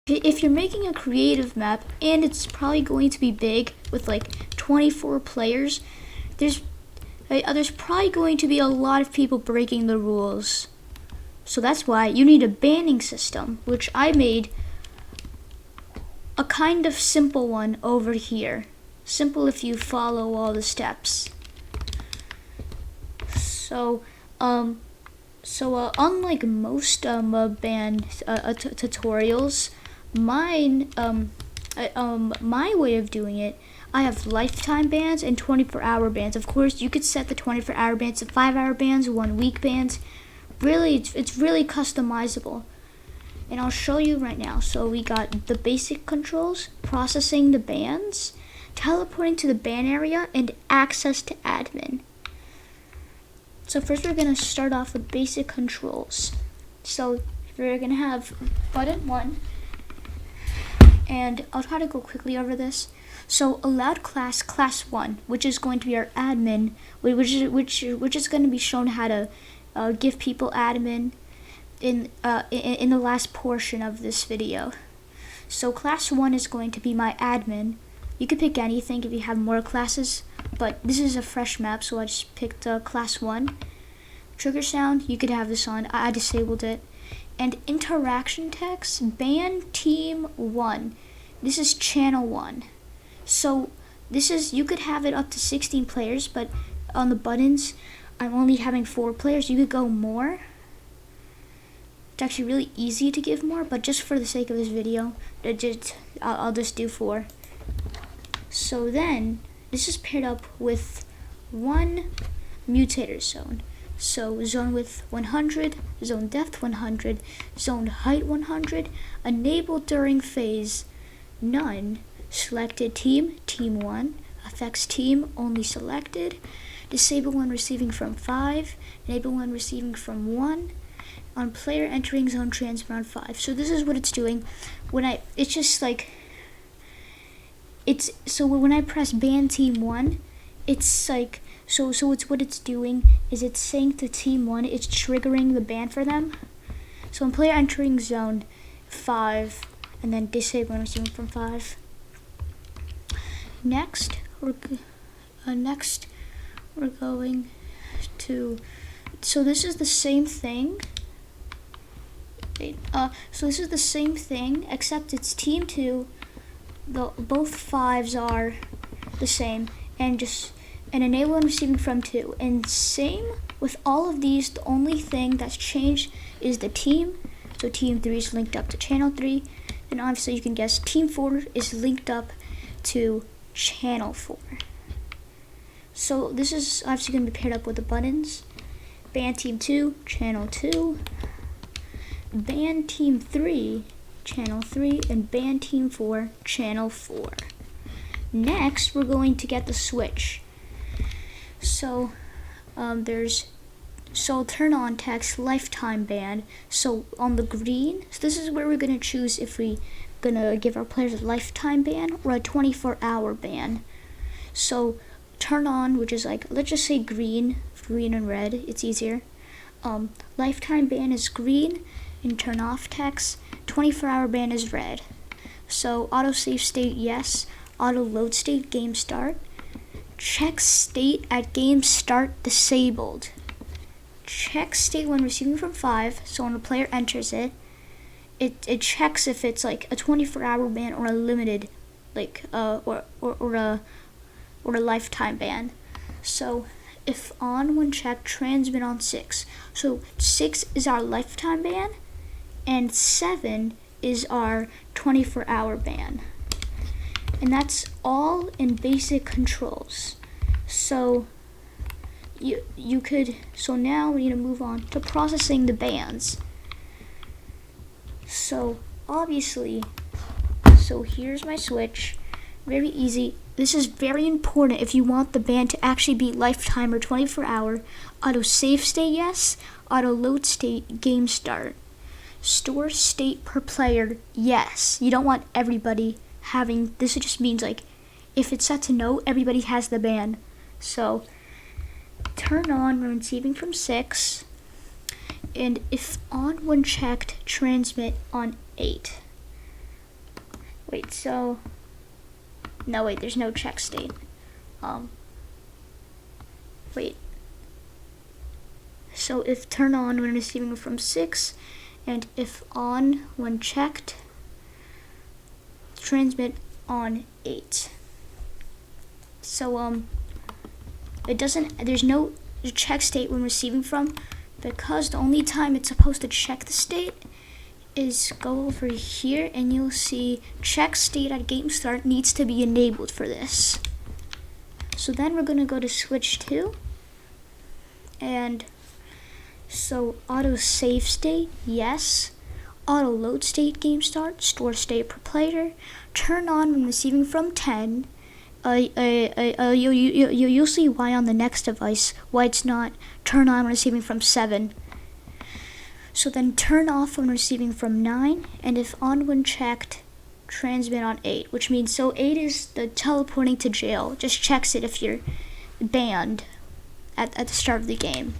If you're making a creative map and it's probably going to be big with like 24 players, there's probably going to be a lot of people breaking the rules. So that's why you need a banning system, which I made a kind of simple one over here. Simple if you follow all the steps. So, unlike most ban tutorials, my way of doing it, I have lifetime bans and 24-hour bans. Of course, you could set the 24-hour bans to 5-hour bans, 1-week bans. Really, it's really customizable. And I'll show you right now. So we got the basic controls, processing the bans, teleporting to the ban area, and access to admin. So first we're going to start off with basic controls. So we're going to have button 1, and I'll try to go quickly over this. So allowed class 1, which is going to be our admin, which is going to be shown how to give people admin in the last portion of this video. So class 1 is going to be my admin. You could pick anything if you have more classes, but this is a fresh map, so I just picked class 1. Trigger sound, you could have this on. I disabled it. And interaction text, ban team 1. This is channel 1. So this is, you could have it up to 16 players, but on the buttons, I'm only having 4 players. You could go more. It's actually really easy to give more, but just for the sake of this video, I'll just do 4. So then, this is paired up with 1 mutator zone. So zone width 100, zone depth 100, zone height 100, enabled during phase, none, selected team, team 1, affects team, only selected, disable when receiving from 5, enable when receiving from 1, on player entering zone transfer on 5. So this is what it's doing. When I press ban team 1, it's like, so it's what it's doing is it's saying to team 1, it's triggering the ban for them. So when player entering zone 5, and then disable when receiving from 5. Next, we're going to, so this is the same thing. So this is the same thing, except it's team 2. Both 5s are the same, and enable and receiving from 2. And same with all of these, the only thing that's changed is the team. So team 3 is linked up to channel 3, and obviously you can guess team 4 is linked up to channel 4. So this is obviously going to be paired up with the buttons. Ban team 2, channel 2, ban team 3, channel 3, and ban team 4, channel 4. Next, we're going to get the switch. So turn on text lifetime ban. So on the green, so this is where we're gonna choose if we gonna give our players a lifetime ban or a 24-hour ban. So turn on, which is like, let's just say green and red, it's easier. Lifetime ban is green, and turn off text. 24-hour ban is red. So auto save state, yes. Auto load state, game start. Check state at game start, disabled. Check state when receiving from 5. So when the player enters it it checks if it's like a 24-hour ban or a limited, like or a lifetime ban. So if on when checked, transmit on 6. So 6 is our lifetime ban, and 7 is our 24-hour ban. And that's all in basic controls. So you could, so now we need to move on to processing the bans. So obviously, so here's my switch. Very easy. This is very important if you want the ban to actually be lifetime or 24-hour. Auto save state, yes. Auto load state, game start. Store state per player, yes. You don't want everybody having, this just means like, if it's set to no, everybody has the ban. So turn on when receiving from 6. And if on when checked, transmit on 8. Wait, so no, wait, there's no check state. Wait. So if turn on when receiving from 6, and if on when checked, transmit on 8. So there's no check state when receiving from, because the only time it's supposed to check the state is go over here and you'll see check state at game start needs to be enabled for this. So then we're going to go to switch to, and so auto save state, yes. Auto load state game start, store state per player, turn on when receiving from 10. You'll see why on the next device, why it's not turn on when receiving from 7. So then turn off when receiving from 9, and if on when checked, transmit on 8, which means, so 8 is the teleporting to jail, just checks it if you're banned at the start of the game.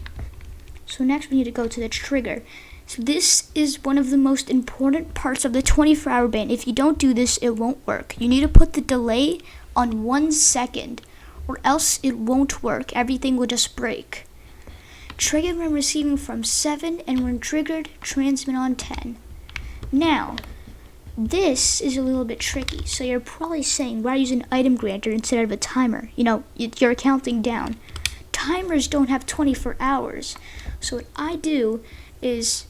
So next we need to go to the trigger. So this is one of the most important parts of the 24-hour ban. If you don't do this, it won't work. You need to put the delay on 1 second, or else it won't work. Everything will just break. Trigger when receiving from 7, and when triggered, transmit on 10. Now, this is a little bit tricky. So you're probably saying, why use an item granter instead of a timer? You know, you're counting down. Timers don't have 24 hours. So what I do is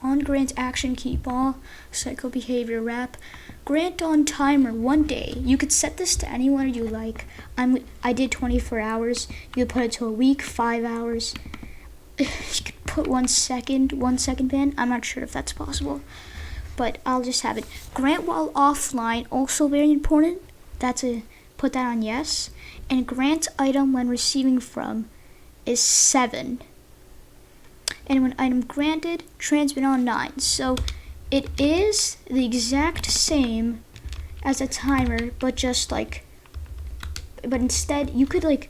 on grant action keep all, psycho behavior wrap, grant on timer 1 day. You could set this to anyone you like. I did 24 hours. You could put it to a week, 5 hours. You could put 1 second ban. I'm not sure if that's possible, but I'll just have it. Grant while offline, also very important. Put that on yes. And grant item when receiving from is 7. And when item granted, transmit on 9. So it is the exact same as a timer, but instead you could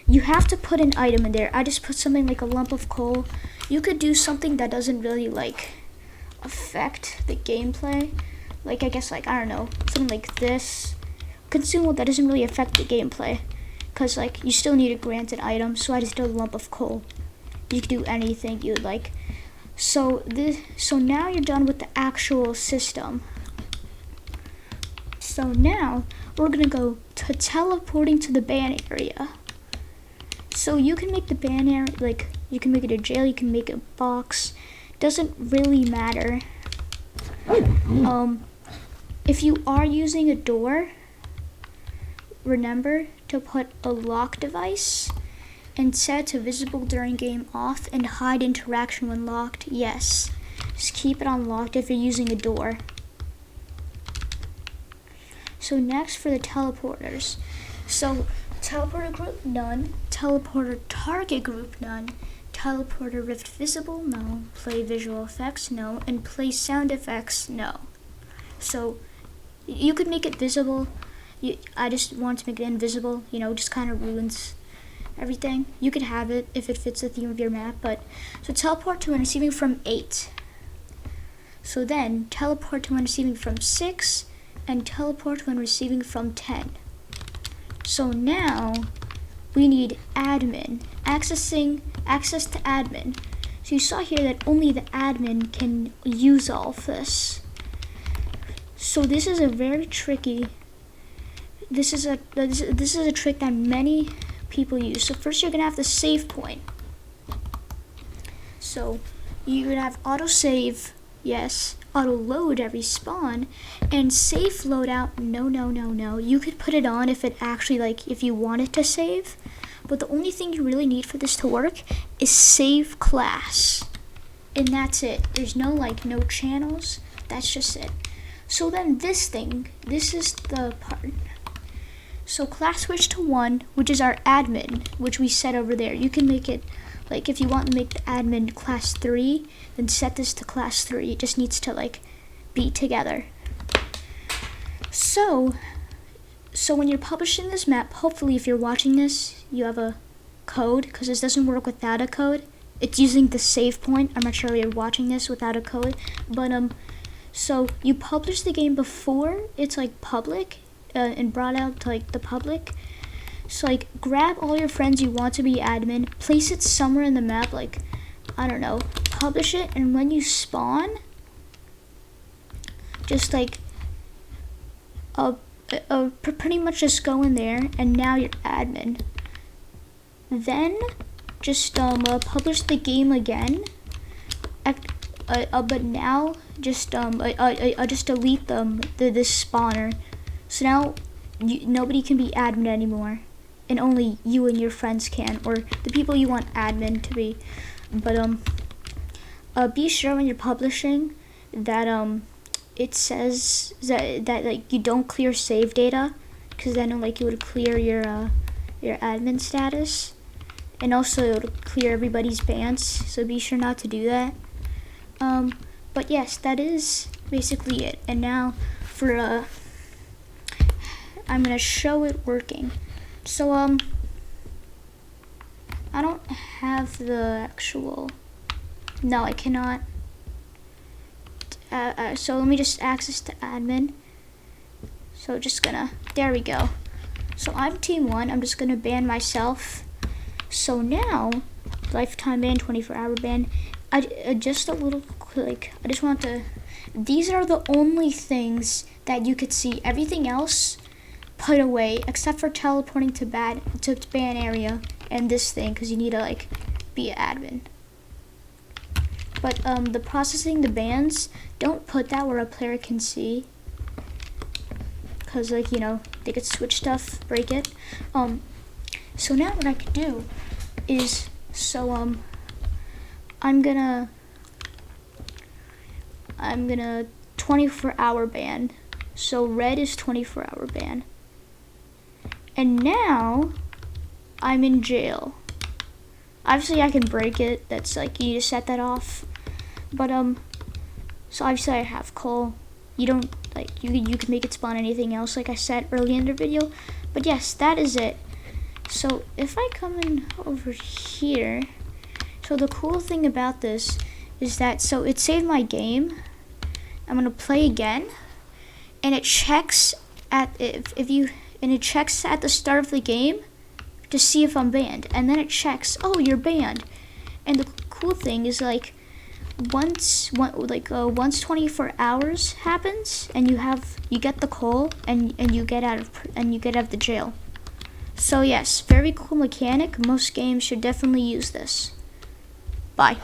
you have to put an item in there. I just put something like a lump of coal. You could do something that doesn't really affect the gameplay. I guess I don't know, something like this. Consumable that doesn't really affect the gameplay, because you still need to grant an item. So I just did a lump of coal. You can do anything you would like. So now you're done with the actual system. So now we're gonna go to teleporting to the ban area. So you can make the ban area, you can make it a jail, you can make it a box. Doesn't really matter. If you are using a door, remember to put a lock device and set to visible during game off, and hide interaction when locked, yes. Just keep it unlocked if you're using a door. So next for the teleporters. So teleporter group, none. Teleporter target group, none. Teleporter rift visible, no. Play visual effects, no. And play sound effects, no. So you could make it visible. I just want to make it invisible, just kind of ruins everything. You could have it if it fits the theme of your map, so teleport to when receiving from 8. So then teleport to when receiving from 6, and teleport when receiving from 10. So now we need admin, access to admin. So you saw here that only the admin can use all of this. So this is a very tricky. This is a trick that many people use. So first you're gonna have the save point. So you're gonna have auto save, yes, auto load every spawn, and safe loadout, no. You could put it on if it actually if you want it to save, but the only thing you really need for this to work is save class, and that's it. There's no no channels. That's just it. So then this is the part. So class switch to 1, which is our admin, which we set over there. You can make it, if you want to make the admin class 3, then set this to class 3. It just needs to, be together. So when you're publishing this map, hopefully if you're watching this, you have a code, because this doesn't work without a code. It's using the save point. I'm not sure you're watching this without a code, but So you publish the game before it's like public and brought out to like the public. So like grab all your friends you want to be admin, place it somewhere in the map, like I don't know, publish it, and when you spawn, just like pretty much just go in there, and now you're admin. Then just publish the game again. But now just just delete this spawner. So now nobody can be admin anymore, and only you and your friends can, or the people you want admin to be. But be sure when you're publishing that it says that like you don't clear save data, because then like it would clear your admin status, and also it would clear everybody's bans. So be sure not to do that. But yes, that is basically it. And now for I'm gonna show it working. So I don't have the actual. No, I cannot. So let me just access to admin. So just gonna, there we go. So I'm team 1, I'm just gonna ban myself. So now, lifetime ban, 24-hour ban. Just a little like, I just want to, these are the only things that you could see. Everything else put away, except for teleporting to ban area and this thing, because you need to like be an admin. But the processing the bans, don't put that where a player can see, because like, you know, they could switch stuff, break it. So now what I could do is, so I'm gonna 24-hour ban. So red is 24-hour ban. And now I'm in jail. Obviously I can break it. That's like, you need to set that off. But so obviously I have coal. You don't like, you can make it spawn anything else, like I said early in the video. But yes, that is it. So if I come in over here, so the cool thing about this is that, so it saved my game. I'm gonna play again, and it checks at it checks at the start of the game to see if I'm banned, and then it checks, oh, you're banned. And the cool thing is like, once 24 hours happens, and you get the coal, and you get out of the jail. So yes, very cool mechanic. Most games should definitely use this. Bye.